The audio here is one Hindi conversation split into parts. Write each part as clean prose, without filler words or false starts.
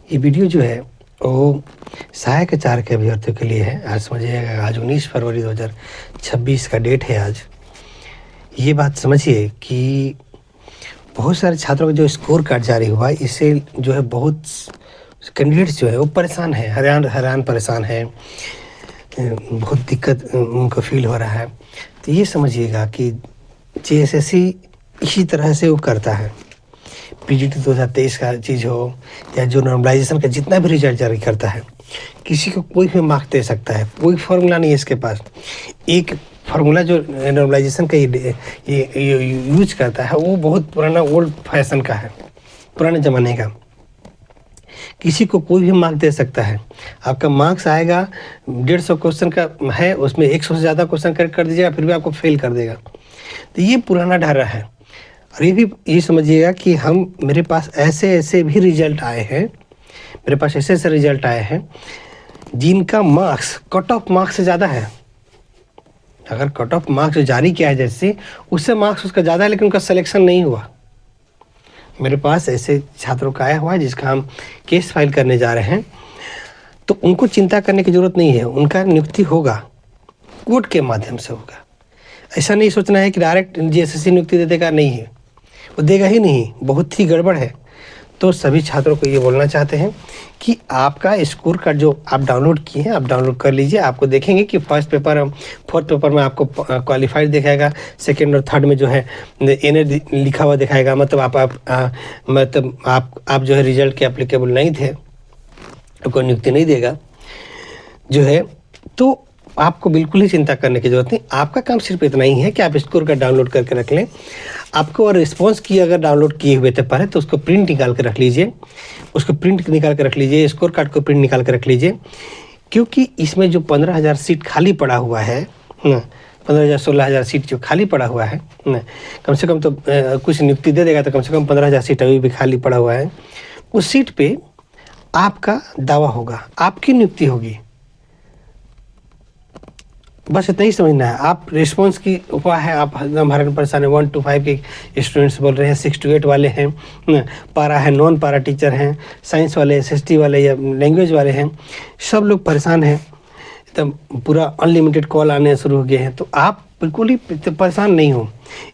ये वीडियो जो है वो सहायक आचार्य के अभ्यर्थियों के लिए है। आज समझिएगा, आज 19 फरवरी 2026 का डेट है आज। ये बात समझिए कि बहुत सारे छात्रों का जो स्कोर कार्ड जारी हुआ है, इससे जो है बहुत कैंडिडेट्स जो है वो परेशान है, हैरान परेशान है, बहुत दिक्कत उनको फील हो रहा है। तो ये समझिएगा कि जेएसएससी इसी तरह से वो करता है। पीजीटी 2023 का चीज़ हो या जो नॉर्मलाइजेशन का जितना भी रिजल्ट जारी करता है, किसी को कोई भी मार्क दे सकता है। कोई फार्मूला नहीं है इसके पास। एक फार्मूला जो नॉर्मलाइजेशन का ये यूज करता है वो बहुत पुराना ओल्ड फैशन का है, पुराने ज़माने का। किसी को कोई भी मार्क दे सकता है। आपका मार्क्स आएगा 150 क्वेश्चन का है, उसमें 100 से ज़्यादा क्वेश्चन करेक्ट कर दीजिएगा, फिर भी आपको फेल कर देगा। तो ये पुराना ढर्रा है। और ये समझिएगा कि मेरे पास ऐसे भी रिजल्ट आए हैं, मेरे पास ऐसे रिजल्ट आए हैं जिनका मार्क्स कट ऑफ मार्क्स से ज़्यादा है। अगर कट ऑफ मार्क्स जारी किया है जैसे, उससे मार्क्स उसका ज़्यादा है, लेकिन उनका सिलेक्शन नहीं हुआ। मेरे पास ऐसे छात्रों का आया हुआ है जिसका हम केस फाइल करने जा रहे हैं। तो उनको चिंता करने की ज़रूरत नहीं है, उनका नियुक्ति होगा, कोर्ट के माध्यम से होगा। ऐसा नहीं सोचना है कि डायरेक्ट जेएसएससी नियुक्ति दे देगा, नहीं है, वो देगा ही नहीं, बहुत ही गड़बड़ है। तो सभी छात्रों को ये बोलना चाहते हैं कि आपका स्कोर कार्ड जो आप डाउनलोड किए हैं, आप डाउनलोड कर लीजिए। आपको देखेंगे कि फोर्थ पेपर में आपको क्वालिफाइड दिखाएगा, सेकंड और थर्ड में जो है एनए लिखा हुआ दिखाएगा। मतलब आप जो है रिजल्ट के एप्लीकेबल नहीं थे, कोई नियुक्ति नहीं देगा जो है। तो आपको बिल्कुल ही चिंता करने की ज़रूरत नहीं। आपका काम सिर्फ इतना ही है कि आप स्कोर कार्ड डाउनलोड करके रख लें। आपको और रिस्पॉन्स की अगर डाउनलोड किए हुए थे पहले, तो उसको प्रिंट निकाल के रख लीजिए, स्कोर कार्ड को प्रिंट निकाल के रख लीजिए। क्योंकि इसमें जो 15,000 सीट खाली पड़ा हुआ है, 15,000 16,000 सीट जो खाली पड़ा हुआ है, कम से कम तो कुछ नियुक्ति दे देगा, तो कम से कम 15,000 सीट अभी भी खाली पड़ा हुआ है। उस सीट पे आपका दावा होगा, आपकी नियुक्ति होगी। बस इतना ही समझना है। आप रिस्पॉन्स की हुआ है, आप हमारे परेशान है, 1 to 5 के स्टूडेंट्स बोल रहे हैं, 6 to 8 वाले हैं, पारा है, नॉन पारा टीचर हैं, साइंस वाले, एसएसटी वाले या लैंग्वेज वाले हैं, सब लोग परेशान हैं। एकदम पूरा अनलिमिटेड कॉल आने शुरू हो गए हैं। तो आप बिल्कुल ही परेशान नहीं हो।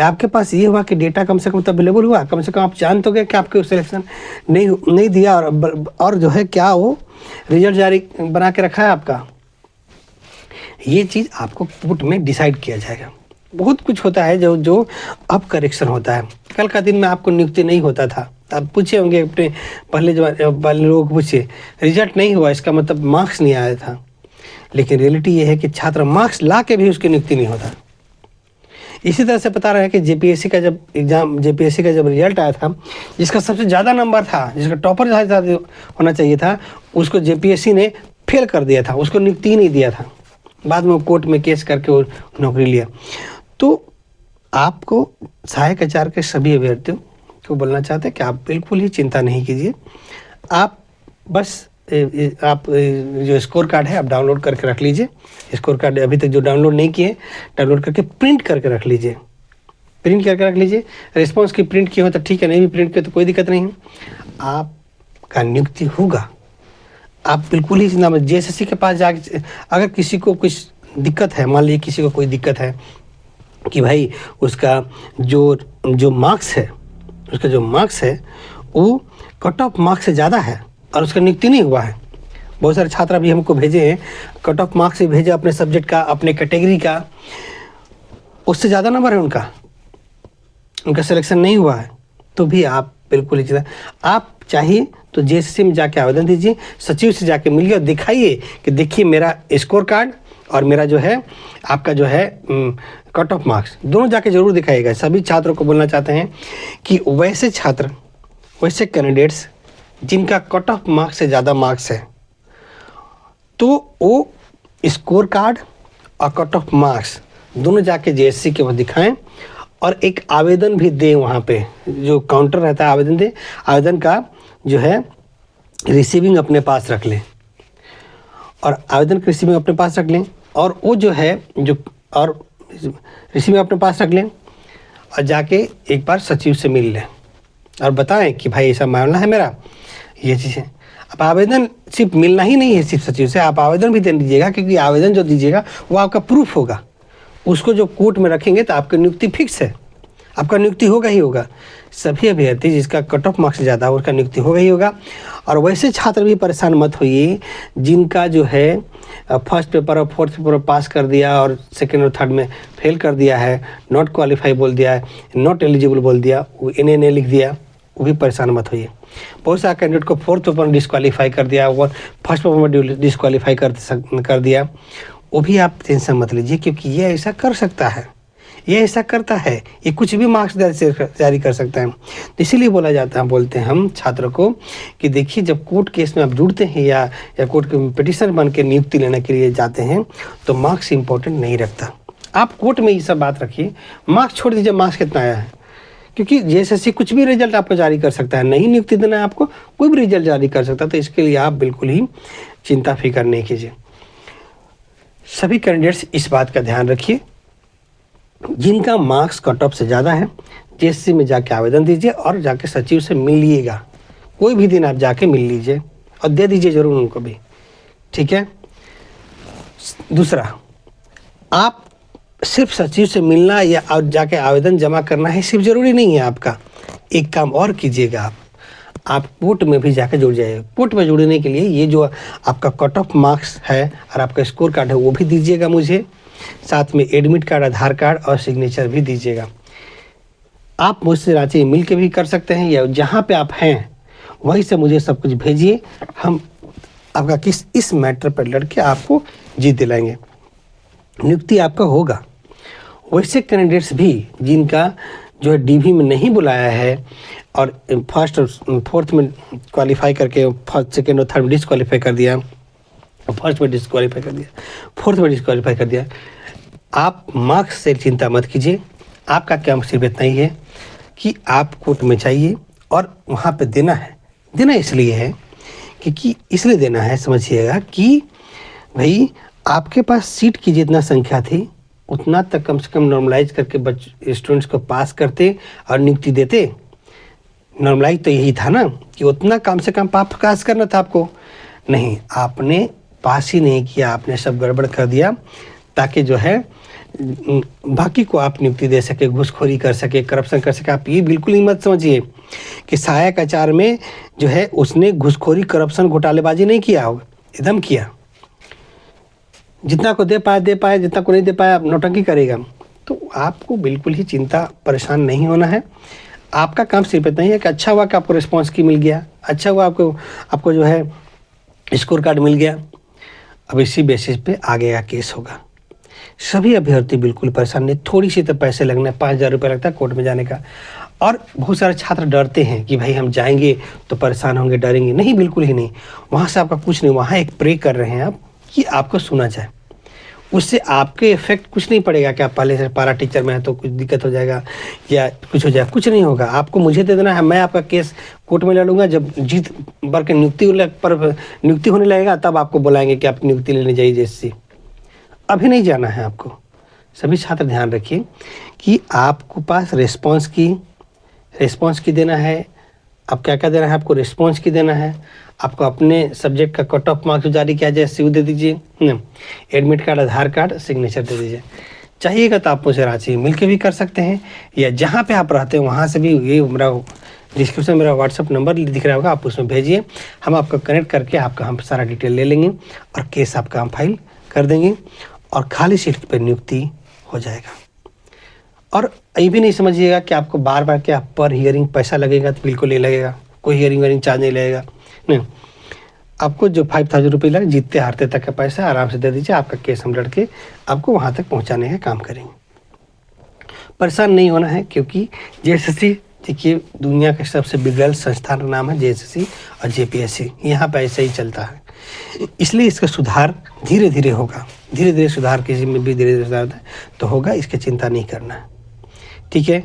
आपके पास ये हुआ कि डेटा कम से कम तो अवेलेबल हुआ, कम से कम आप जान तो गए कि आपके सिलेक्शन नहीं दिया, और जो है क्या वो रिजल्ट जारी बना के रखा है आपका। ये चीज़ आपको कोर्ट में डिसाइड किया जाएगा। बहुत कुछ होता है जो अब करेक्शन होता है। कल का दिन में आपको नियुक्ति नहीं होता था, आप पूछे होंगे अपने पहले लोगों को, पूछे रिजल्ट नहीं हुआ, इसका मतलब मार्क्स नहीं आया था। लेकिन रियलिटी ये है कि छात्र मार्क्स ला के भी उसकी नियुक्ति नहीं होता। इसी तरह से पता रहा है कि जेपीएससी का जब रिजल्ट आया था, जिसका सबसे ज़्यादा नंबर था, जिसका टॉपर होना चाहिए था, उसको जेपीएससी ने फेल कर दिया था, उसको नियुक्ति ही नहीं दिया था। बाद में वो कोर्ट में केस करके वो नौकरी लिया। तो आपको सहायक आचार्य के सभी अभ्यर्थियों को बोलना चाहते हैं कि आप बिल्कुल ही चिंता नहीं कीजिए। आप बस आप जो स्कोर कार्ड है आप डाउनलोड करके रख लीजिए। स्कोर कार्ड अभी तक जो डाउनलोड नहीं किए, डाउनलोड करके प्रिंट करके रख लीजिए, रिस्पॉन्स की प्रिंट किए हो तो ठीक है, नहीं भी प्रिंट किए तो कोई दिक्कत नहीं है। आपका नियुक्ति होगा। आप बिल्कुल ही चिंता मत। जेएसएससी के पास जाके अगर किसी को कुछ दिक्कत है, मान लीजिए किसी को कोई दिक्कत है कि भाई उसका जो मार्क्स है वो कट ऑफ मार्क्स से ज़्यादा है और उसका नियुक्ति नहीं हुआ है। बहुत सारे छात्र भी हमको भेजे हैं, कट ऑफ मार्क्स से भेजे अपने सब्जेक्ट का, अपने कैटेगरी का, उससे ज़्यादा नंबर है उनका सिलेक्शन नहीं हुआ है। तो भी आप बिल्कुल ही चिंता, आप चाहिए तो जेएसएससी में जाके आवेदन दीजिए, सचिव से जाके मिलिए और दिखाइए कि देखिए मेरा स्कोर कार्ड और मेरा जो है आपका जो है कट ऑफ मार्क्स, दोनों जाके ज़रूर दिखाइएगा। सभी छात्रों को बोलना चाहते हैं कि वैसे कैंडिडेट्स जिनका कट ऑफ मार्क्स से ज़्यादा मार्क्स है, तो वो स्कोर कार्ड और कट ऑफ मार्क्स दोनों जाके जेएसएससी के वहाँ दिखाएं और एक आवेदन भी दें। वहाँ पे जो काउंटर रहता है आवेदन का जो है रिसीविंग अपने पास रख लें, और आवेदन की रिसीविंग अपने पास रख लें, और वो जो है रिसीविंग अपने पास रख लें और जाके एक बार सचिव से मिल लें और बताएं कि भाई ऐसा मामला है मेरा, ये चीज़ है। अब आवेदन सिर्फ मिलना ही नहीं है सिर्फ सचिव से, आप आवेदन भी दे दीजिएगा, क्योंकि आवेदन जो दीजिएगा वो आपका प्रूफ होगा। उसको जो कोर्ट में रखेंगे तो आपकी नियुक्ति फिक्स है, आपका नियुक्ति होगा ही होगा। सभी अभ्यर्थी जिसका कट ऑफ मार्क्स ज़्यादा हो उसका नियुक्ति होगा ही होगा। और वैसे छात्र भी परेशान मत होइए जिनका जो है फर्स्ट पेपर और फोर्थ पेपर पास कर दिया और सेकेंड और थर्ड में फेल कर दिया है, नॉट क्वालिफाई बोल दिया है, नॉट एलिजिबल बोल दिया, वो NA लिख दिया, वो भी परेशान मत होइए। बहुत सारे कैंडिडेट को फोर्थ पेपर में डिस्क्वालीफाई कर दिया, वो फर्स्ट पेपर में डिस्क्वालीफाई कर दिया, वो भी आप टेंशन मत लीजिए, क्योंकि ये ऐसा कर सकता है, ये ऐसा करता है, ये कुछ भी मार्क्स जारी कर सकता है। तो इसीलिए बोलते हैं हम छात्र को कि देखिए, जब कोर्ट केस में आप जुड़ते हैं या कोर्ट के पिटिशनर बन के नियुक्ति लेने के लिए जाते हैं तो मार्क्स इंपॉर्टेंट नहीं रखता। आप कोर्ट में ये सब बात रखिए, मार्क्स छोड़ दीजिए, मार्क्स कितना आया है, क्योंकि JSSC कुछ भी रिजल्ट आपको जारी कर सकता है, नहीं नियुक्ति देना है आपको, कोई भी रिजल्ट जारी कर सकता है। तो इसके लिए आप बिल्कुल ही चिंता फिक्र नहीं कीजिए। सभी कैंडिडेट्स इस बात का ध्यान रखिए, जिनका मार्क्स कट ऑफ से ज़्यादा है JSSC में जाके आवेदन दीजिए और जाके सचिव से मिलिएगा। कोई भी दिन आप जाके मिल लीजिए और दे दीजिए ज़रूर उनको भी, ठीक है। दूसरा, आप सिर्फ सचिव से मिलना या और जाके आवेदन जमा करना है सिर्फ ज़रूरी नहीं है आपका। एक काम और कीजिएगा, आप कोर्ट में भी जाकर जुड़ जाइए। कोर्ट में जुड़ने के लिए ये जो आपका कट ऑफ मार्क्स है और आपका स्कोर कार्ड है वो भी दीजिएगा मुझे, साथ में एडमिट कार्ड, आधार कार्ड और सिग्नेचर भी दीजिएगा। आप मुझसे रांची मिल के भी कर सकते हैं या जहाँ पे आप हैं वहीं से मुझे सब कुछ भेजिए, हम आपका इस मैटर पर लड़के आपको जीत दिलाएंगे, नियुक्ति आपका होगा। वैसे कैंडिडेट्स भी जिनका जो है DV में नहीं बुलाया है और फर्स्ट और फोर्थ में क्वालिफाई करके फर्स्ट सेकेंड और थर्ड में डिस्क्वालीफाई कर दिया, फर्स्ट में डिस्क्वालीफाई कर दिया, फोर्थ में डिस्क्वालीफाई कर दिया, आप मार्क्स से चिंता मत कीजिए। आपका काम सिर्फ इतना ही है कि आप कोर्ट में जाइए और वहाँ पे देना है। देना इसलिए है क्योंकि इसलिए देना है, समझिएगा कि भाई आपके पास सीट की जितना संख्या थी उतना तक कम से कम नॉर्मलाइज करके स्टूडेंट्स को पास करते और नियुक्ति देते। नॉर्मलाइज तो यही था ना कि उतना कम से कम पास करना था आपको। नहीं, आपने पास ही नहीं किया, आपने सब गड़बड़ कर दिया ताकि जो है बाकी को आप नियुक्ति दे सके, घूसखोरी कर सके, करप्शन कर सके। आप ये बिल्कुल ही मत समझिए कि सहायक आचार्य में जो है उसने घूसखोरी, करप्शन, घोटालेबाजी नहीं किया होगा, एकदम किया। जितना को दे पाए, जितना को नहीं दे पाया नौटंकी करेगा। तो आपको बिल्कुल ही चिंता परेशान नहीं होना है। आपका काम सिर्फ इतना ही है कि अच्छा हुआ कि आपको रिस्पॉन्स की मिल गया, अच्छा हुआ आपको जो है स्कोर कार्ड मिल गया। अब इसी बेसिस पे आगे का केस होगा। सभी अभ्यर्थी बिल्कुल परेशान नहीं, थोड़ी सी तो पैसे लगने, 5,000 रुपये लगता है कोर्ट में जाने का। और बहुत सारे छात्र डरते हैं कि भाई हम जाएंगे तो परेशान होंगे, डरेंगे। नहीं, बिल्कुल ही नहीं। वहाँ से आपका कुछ नहीं, वहाँ एक प्रे कर रहे हैं आप कि आपको सुना जाए। उससे आपके इफेक्ट कुछ नहीं पड़ेगा कि आप पहले से पारा टीचर में है तो कुछ दिक्कत हो जाएगा या कुछ हो जाएगा, कुछ नहीं होगा। आपको मुझे दे देना है, मैं आपका केस कोर्ट में लड़ूंगा। जब जीत भर के नियुक्ति होने लगेगा तब आपको बुलाएंगे कि आप नियुक्ति लेने जाइए JSSC। अभी नहीं जाना है आपको। सभी छात्र ध्यान रखिए कि आपको पास रिस्पॉन्स की देना है। अब क्या क्या देना है आपको, रिस्पॉन्स की देना है। आपको अपने सब्जेक्ट का कट ऑफ मार्क्स जारी किया जाए, CU दे दीजिए, एडमिट कार्ड, आधार कार्ड, सिग्नेचर दे दीजिए। चाहिएगा तो आप मुझे रांची मिल के भी कर सकते हैं या जहाँ पे आप रहते हैं वहाँ से भी। ये मेरा डिस्क्रिप्शन मेरा WhatsApp नंबर दिख रहा होगा, आप उसमें भेजिए, हम आपको कनेक्ट करके आपका हम सारा डिटेल ले लेंगे और केस आपका हम फाइल कर देंगे और खाली सीट पर नियुक्ति हो जाएगा। और ये भी नहीं समझिएगा कि आपको बार बार क्या पर हियरिंग पैसा लगेगा, तो बिल्कुल नहीं लगेगा। कोई हियरिंग चार्ज नहीं लगेगा। नहीं, आपको जो 5,000 रुपये लगे जीतते हारते तक का पैसा आराम से दे दीजिए। आपका केस हम लड़के आपको वहाँ तक पहुँचाने का काम करेंगे। परेशान नहीं होना है, क्योंकि JSSC देखिए दुनिया के सबसे बिगड़ल संस्थान का नाम है JSSC और JPSC। यहाँ पर ऐसे ही चलता है, इसलिए इसका सुधार धीरे धीरे होगा। धीरे धीरे सुधार, किसी में भी धीरे धीरे सुधार तो होगा, इसकी चिंता नहीं करना है, ठीक है।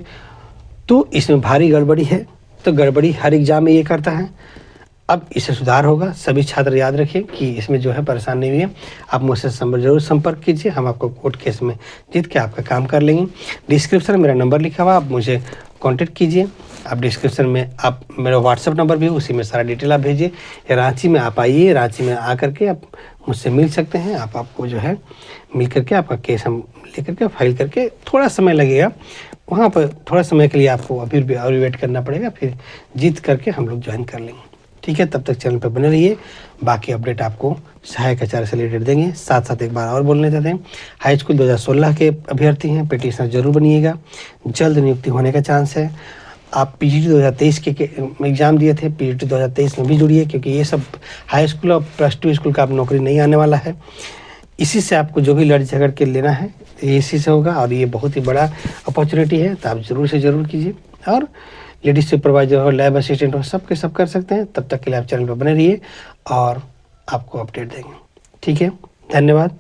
तो इसमें भारी गड़बड़ी है, तो गड़बड़ी हर एग्जाम में ये करता है। अब इससे सुधार होगा। सभी छात्र याद रखिए कि इसमें जो है परेशान नहीं हुई है। आप मुझसे जरूर संपर्क कीजिए, हम आपको कोर्ट केस में जीत के आपका काम कर लेंगे। डिस्क्रिप्शन में मेरा नंबर लिखा हुआ, आप मुझे कांटेक्ट कीजिए। आप डिस्क्रिप्शन में आप मेरा व्हाट्सएप नंबर भी है, उसी में सारा डिटेल आप भेजिए। रांची में आप आइए, रांची में आकर के आप मुझसे मिल सकते हैं। आपको जो है मिल करके आपका केस हम लेकर के फाइल करके, थोड़ा समय लगेगा वहाँ पर, थोड़ा समय के लिए आपको अभी भी और वेट करना पड़ेगा, फिर जीत करके हम लोग ज्वाइन कर लेंगे। ठीक है, तब तक चैनल पर बने रहिए। बाकी अपडेट आपको सहायक आचार्य से रिलेटेड देंगे। साथ साथ एक बार और बोलना चाहते हैं, हाई स्कूल 2016 के अभ्यर्थी हैं, पिटिशनर जरूर बनिएगा, जल्द नियुक्ति होने का चांस है। आप पीजीटी 2023 के एग्ज़ाम दिए थे, पीजीटी 2023 में भी जुड़िए, क्योंकि ये सब हाई स्कूल और +2 स्कूल का आप नौकरी नहीं आने वाला है। इसी से आपको जो भी लड़ झगड़ के लेना है ये इसी से होगा, और ये बहुत ही बड़ा अपॉर्चुनिटी है, तो आप ज़रूर से ज़रूर कीजिए। और लेडीज सुपरवाइजर हो, लैब असिस्टेंट हो, सब के सब कर सकते हैं। तब तक के लिए आप चैनल पर बने रहिए और आपको अपडेट देंगे। ठीक है, धन्यवाद।